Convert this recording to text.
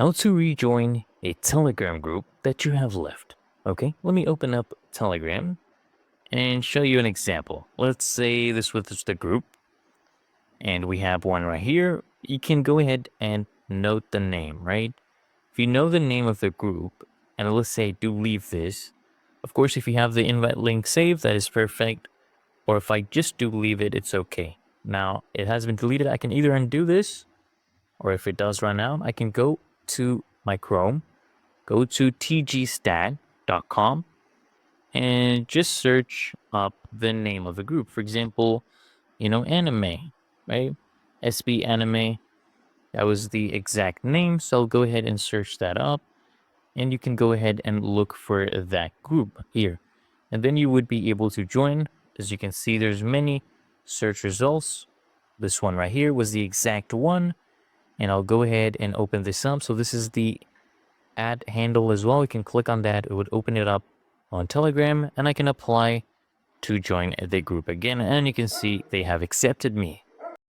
How to rejoin a Telegram group that you have left. Okay, let me open up Telegram and show you an example. Let's say this was the group and we have one right here. You can go ahead and note the name, right? If you know the name of the group, and let's say do leave this, of course, if you have the invite link saved, that is perfect. Or if I just do leave it, it's okay. Now, it has been deleted. I can either undo this, or if it does run out, I can go to my Chrome, go to tgstat.com, and just search up the name of the group. For example, anime, right? SB anime. That was the exact name. So I'll go ahead and search that up. And you can go ahead and look for that group here. And then you would be able to join. As you can see, there's many search results. This one right here was the exact one. And I'll go ahead and open this up. So this is the add handle as well. We can click on that. It would open it up on Telegram, and I can apply to join the group again. And you can see they have accepted me.